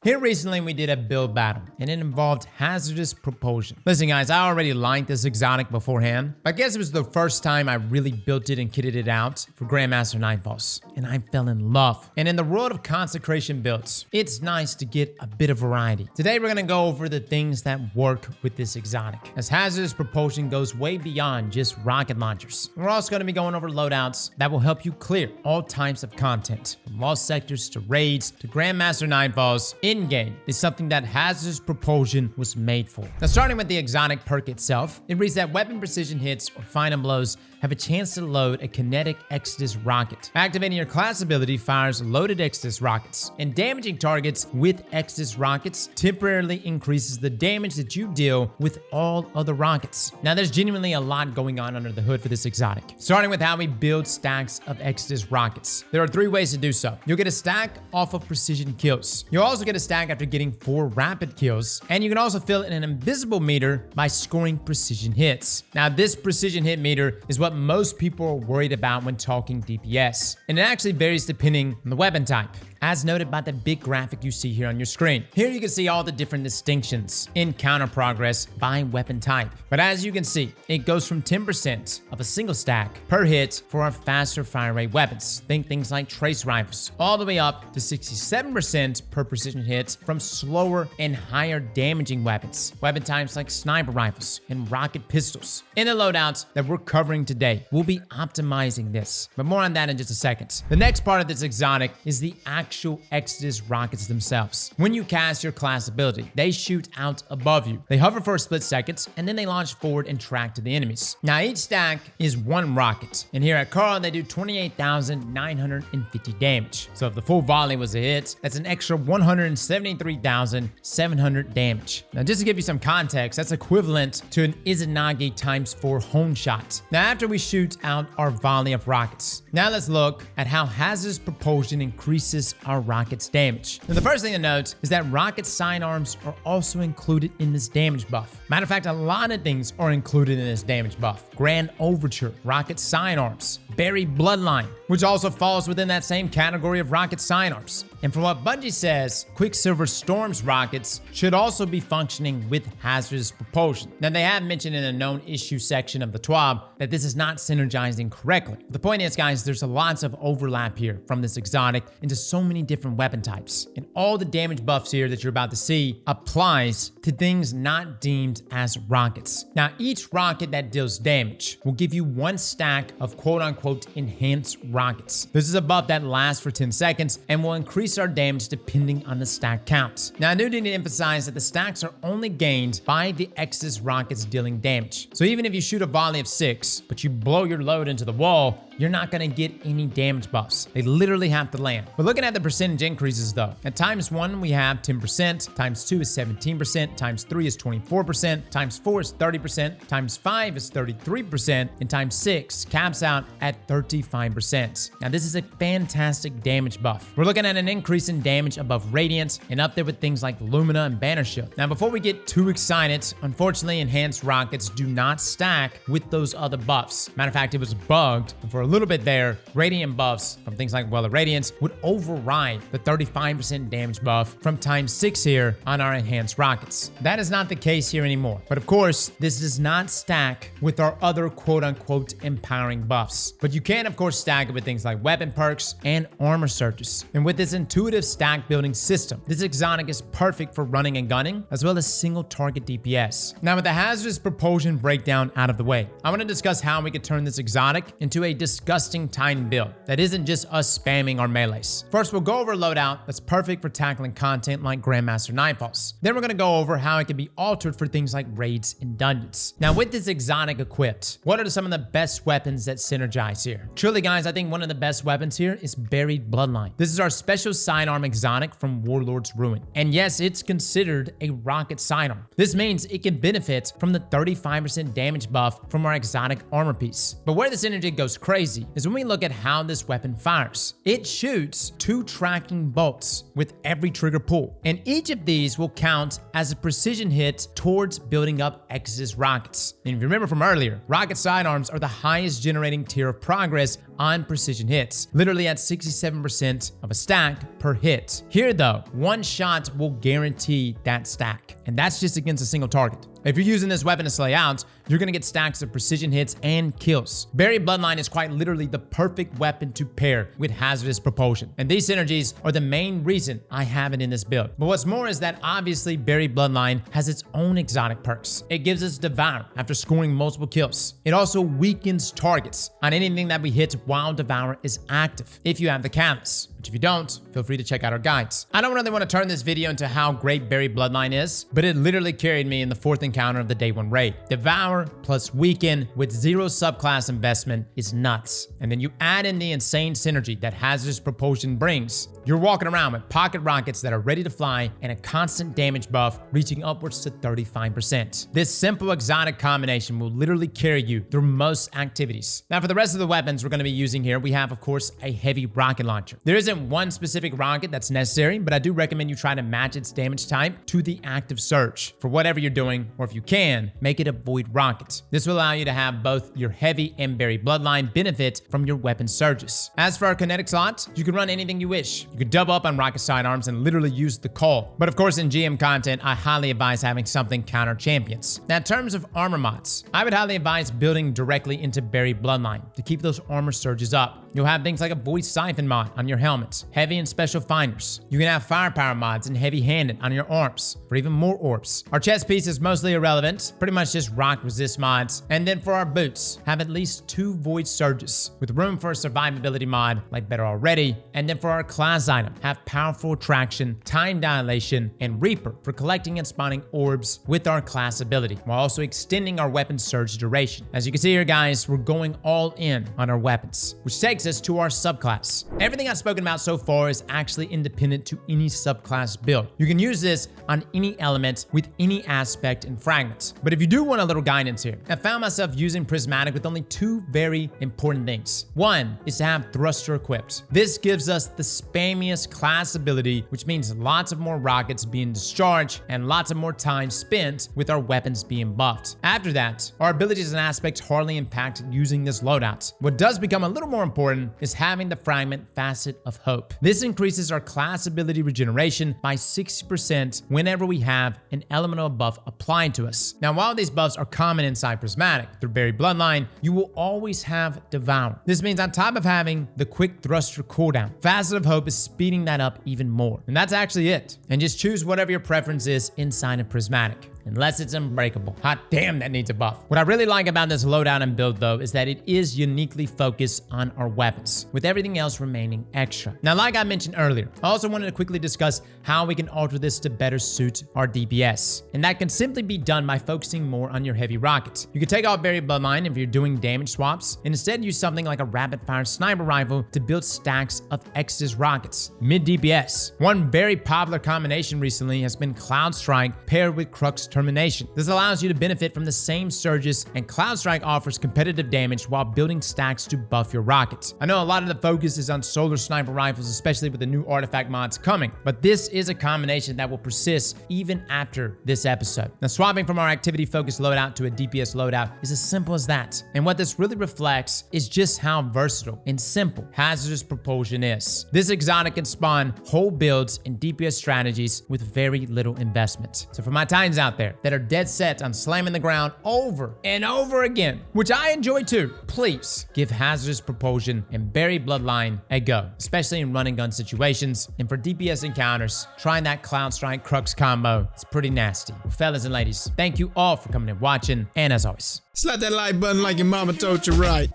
Here recently we did a build battle, and it involved Hazardous Propulsion. Listen guys, I already liked this exotic beforehand, but I guess it was the first time I really built it and kitted it out for Grandmaster Nightfalls, and I fell in love. And in the world of Consecration builds, it's nice to get a bit of variety. Today we're gonna go over the things that work with this exotic, as Hazardous Propulsion goes way beyond just rocket launchers. We're also gonna be going over loadouts that will help you clear all types of content, from lost sectors to raids to Grandmaster Nightfalls. Endgame is something that Hazardous Propulsion was made for. Now, starting with the exotic perk itself, it reads that weapon precision hits or final blows have a chance to load a Kinetic Exodus rocket. Activating your class ability fires loaded Exodus rockets, and damaging targets with Exodus rockets temporarily increases the damage that you deal with all other rockets. Now, there's genuinely a lot going on under the hood for this exotic. Starting with how we build stacks of Exodus rockets. There are 3 ways to do so. You'll get a stack off of precision kills. You'll also get a stack after getting 4 rapid kills, and you can also fill in an invisible meter by scoring precision hits. Now, this precision hit meter is what most people are worried about when talking DPS, and it actually varies depending on the weapon type, as noted by the big graphic you see here on your screen. Here you can see all the different distinctions in counter progress by weapon type. But as you can see, it goes from 10% of a single stack per hit for our faster fire rate weapons. Think things like trace rifles, all the way up to 67% per precision hits from slower and higher damaging weapons. Weapon types like sniper rifles and rocket pistols. In the loadouts that we're covering today, we'll be optimizing this, but more on that in just a second. The next part of this exotic is the actual Exodus rockets themselves. When you cast your class ability, they shoot out above you. They hover for a split second, and then they launch forward and track to the enemies. Now, each stack is 1 rocket, and here at Carl, they do 28,950 damage. So if the full volley was a hit, that's an extra 173,700 damage. Now, just to give you some context, that's equivalent to an Izanagi ×4 home shot. Now, after we shoot out our volley of rockets, now let's look at how Hazardous Propulsion increases our rocket's damage. Now, the first thing to note is that rocket sidearms are also included in this damage buff. Matter of fact, a lot of things are included in this damage buff. Grand Overture, rocket sidearms, Buried Bloodline, which also falls within that same category of rocket sidearms. And from what Bungie says, Quicksilver Storm's rockets should also be functioning with Hazardous Propulsion. Now, they have mentioned in a known issue section of the TWAB that this is not synergizing correctly. The point is, guys, there's lots of overlap here from this exotic into so many different weapon types. And all the damage buffs here that you're about to see applies to things not deemed as rockets. Now, each rocket that deals damage will give you 1 stack of quote-unquote enhanced rockets. This is a buff that lasts for 10 seconds and will increase our damage depending on the stack count. Now, I do need to emphasize that the stacks are only gained by the Exodus rockets dealing damage. So even if you shoot a volley of 6, but you blow your load into the wall, you're not gonna get any damage buffs. They literally have to land. We're looking at the percentage increases though. At ×1, we have 10%, ×2 is 17%, ×3 is 24%, ×4 is 30%, ×5 is 33%, and ×6 caps out at 35%. Now, this is a fantastic damage buff. We're looking at an increase in damage above Radiant and up there with things like Lumina and Banner Shield. Now, before we get too excited, unfortunately, enhanced rockets do not stack with those other buffs. Matter of fact, it was bugged, and for a little bit there, Radiant buffs from things like Well of Radiance would override the 35% damage buff from ×6 here on our enhanced rockets. That is not the case here anymore. But of course, this does not stack with our other quote-unquote empowering buffs. But you can, of course, stack it with things like weapon perks and armor surges. And with this intuitive stack building system, this exotic is perfect for running and gunning, as well as single target DPS. Now, with the Hazardous Propulsion breakdown out of the way, I want to discuss how we could turn this exotic into a disgusting Titan build that isn't just us spamming our melees. First, we'll go over a loadout that's perfect for tackling content like Grandmaster Nightfalls. Then we're going to go over how it can be altered for things like raids and dungeons. Now, with this exotic equipped, what are some of the best weapons that synergize here? Truly, guys, I think one of the best weapons here is Buried Bloodline. This is our special sidearm exotic from Warlord's Ruin. And yes, it's considered a rocket sidearm. This means it can benefit from the 35% damage buff from our exotic armor piece. But where this synergy goes crazy is when we look at how this weapon fires. It shoots 2 tracking bolts with every trigger pull, and each of these will count as a precision hit towards building up Exodus rockets. And if you remember from earlier, rocket sidearms are the highest generating tier of progress on precision hits, literally at 67% of a stack stack per hit. Here though, one shot will guarantee that stack, and that's just against a single target. If you're using this weapon to slay out, you're gonna get stacks of precision hits and kills. Buried Bloodline is quite literally the perfect weapon to pair with Hazardous Propulsion, and these synergies are the main reason I have it in this build. But what's more is that obviously Buried Bloodline has its own exotic perks. It gives us Devour after scoring multiple kills. It also weakens targets on anything that we hit while Devour is active, if you have the catalyst. Which if you don't, feel free to check out our guides. I don't really want to turn this video into how great Buried Bloodline is, but it literally carried me in the 4th encounter of the day 1 raid. Devour plus Weaken with 0 subclass investment is nuts. And then you add in the insane synergy that Hazardous Propulsion brings. You're walking around with pocket rockets that are ready to fly and a constant damage buff reaching upwards to 35%. This simple exotic combination will literally carry you through most activities. Now for the rest of the weapons we're going to be using here, we have of course a heavy rocket launcher. There isn't one specific rocket that's necessary, but I do recommend you try to match its damage type to the active surge for whatever you're doing, or if you can, make it a void rocket. This will allow you to have both your heavy and Buried Bloodline benefit from your weapon surges. As for our kinetic slot, you can run anything you wish. You could double up on rocket sidearms and literally use the call. But of course in GM content, I highly advise having something counter champions. Now in terms of armor mods, I would highly advise building directly into Buried Bloodline to keep those armor surges up. You'll have things like a Void Siphon mod on your helmets, heavy and special finders. You can have firepower mods and heavy-handed on your arms for even more orbs. Our chest piece is mostly irrelevant, pretty much just rock resist mods. And then for our boots, have at least 2 void surges with room for a survivability mod like Better Already. And then for our class item, have powerful attraction, time dilation, and Reaper for collecting and spawning orbs with our class ability, while also extending our weapon surge duration. As you can see here guys, we're going all in on our weapons, which takes us to our subclass. Everything I've spoken about so far is actually independent to any subclass build. You can use this on any element with any aspect and fragments. But if you do want a little guidance here, I found myself using Prismatic with only 2 very important things. One is to have Thruster equipped. This gives us the spammiest class ability, which means lots of more rockets being discharged and lots of more time spent with our weapons being buffed. After that, our abilities and aspects hardly impact using this loadout. What does become a little more important is having the fragment Facet of Hope. This increases our class ability regeneration by 60% whenever we have an elemental buff applied to us. Now, while these buffs are common inside Prismatic, through Buried Bloodline, you will always have Devour. This means on top of having the quick thruster cooldown, Facet of Hope is speeding that up even more. And that's actually it. And just choose whatever your preference is inside of Prismatic. Unless it's unbreakable. Hot damn, that needs a buff. What I really like about this loadout and build though is that it is uniquely focused on our weapons, with everything else remaining extra. Now, like I mentioned earlier, I also wanted to quickly discuss how we can alter this to better suit our DPS. And that can simply be done by focusing more on your heavy rockets. You can take off Buried Bloodline if you're doing damage swaps, and instead use something like a rapid fire sniper rifle to build stacks of Exodus rockets, mid DPS. One very popular combination recently has been Cloud Strike paired with Crux Termination. This allows you to benefit from the same surges, and Cloud Strike offers competitive damage while building stacks to buff your rockets. I know a lot of the focus is on solar sniper rifles, especially with the new artifact mods coming, but this is a combination that will persist even after this episode. Now, swapping from our activity focused loadout to a DPS loadout is as simple as that. And what this really reflects is just how versatile and simple Hazardous Propulsion is. This exotic can spawn whole builds and DPS strategies with very little investment. So for my Titans out there that are dead set on slamming the ground over and over again, which I enjoy too, please give Hazardous Propulsion and Buried Bloodline a go, especially in run and gun situations. And for DPS encounters, trying that Cloud Strike Crux combo, it's pretty nasty. Well, fellas and ladies, thank you all for coming and watching, and as always, slap that like button like your mama told you right.